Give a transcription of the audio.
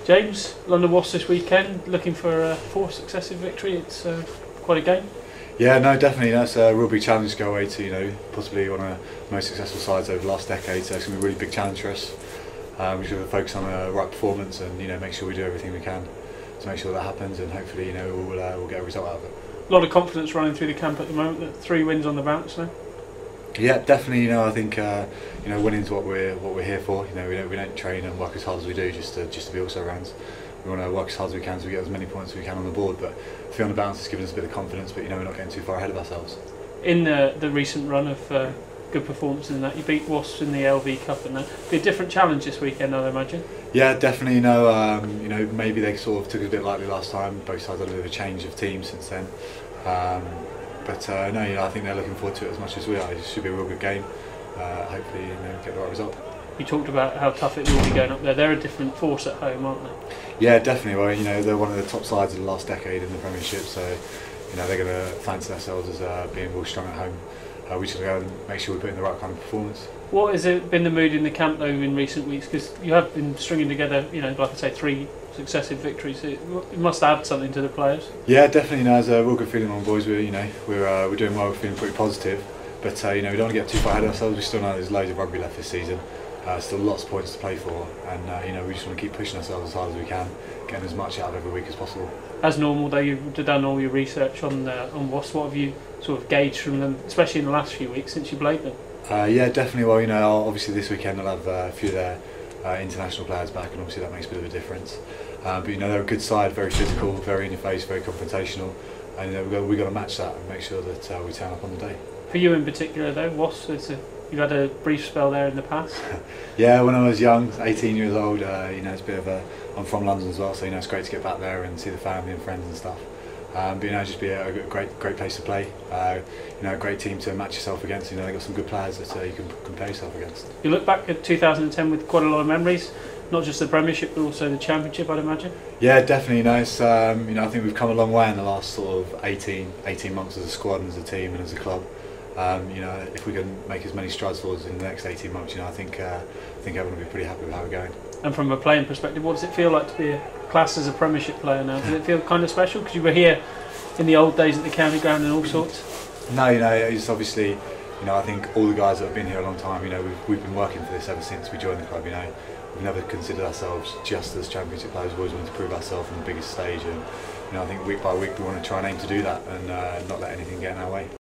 James, London Wasps this weekend, looking for a fourth successive victory. It's quite a game. Yeah, no, definitely. That's a real big challenge to go away to, possibly one of the most successful sides over the last decade. So it's going to be a really big challenge for us. We should focus on a right performance and make sure we do everything we can to make sure that happens, and hopefully we'll get a result out of it. A lot of confidence running through the camp at the moment. 3 wins on the bounce now. Yeah, definitely. I think winning's what we're here for. We don't train and work as hard as we do just to be also rounds. We want to work as hard as we can so we get as many points as we can on the board. But 3 on the bounce has given us a bit of confidence. But we're not getting too far ahead of ourselves. In the recent run of good performances in that, you beat Wasps in the LV Cup, and that be a different challenge this weekend, I'd imagine. Yeah, definitely. Maybe they sort of took it a bit lightly last time. Both sides had a bit of a change of team since then. I think they're looking forward to it as much as we are. It should be a real good game. Hopefully, get the right result. You talked about how tough it will be going up there. They're a different force at home, aren't they? Yeah, definitely. Well, they're one of the top sides of the last decade in the Premiership, so they're going to fancy themselves as being real strong at home. We just got to make sure we put in the right kind of performance. What has been the mood in the camp though in recent weeks? Because you have been stringing together, like I say, 3 successive victories. It must add something to the players. Yeah, definitely. There's a real good feeling on boys. We're doing well. We're feeling pretty positive. But we don't want to get too far ahead of ourselves. We still know there's loads of rugby left this season. Still lots of points to play for, and we just want to keep pushing ourselves as hard as we can, getting as much out of every week as possible. As normal, though, you've done all your research on Wasps. What have you sort of gauged from them, especially in the last few weeks since you played them? Yeah, definitely. Well, obviously this weekend I'll have a few of their international players back, and obviously that makes a bit of a difference. But they're a good side, very physical, very in your face, very confrontational, and we've got to match that and make sure that we turn up on the day. For you in particular, though, Wasps, you've had a brief spell there in the past. Yeah, when I was young, 18 years old, it's a bit of a. I'm from London as well, so it's great to get back there and see the family and friends and stuff. Just be a great place to play. A great team to match yourself against. They've got some good players that you can compare yourself against. You look back at 2010 with quite a lot of memories, not just the Premiership but also the Championship, I'd imagine. Yeah, definitely. It's, I think we've come a long way in the last sort of 18 months as a squad and as a team and as a club. If we can make as many strides forwards in the next 18 months, I think everyone will be pretty happy with how we're going. And from a playing perspective, what does it feel like to be classed as a Premiership player now? Does it feel kind of special? Because you were here in the old days at the county ground and all sorts. No, it's obviously, I think all the guys that have been here a long time, we've been working for this ever since we joined the club. We've never considered ourselves just as Championship players. We've always wanted to prove ourselves on the biggest stage, and I think week by week we want to try and aim to do that and not let anything get in our way.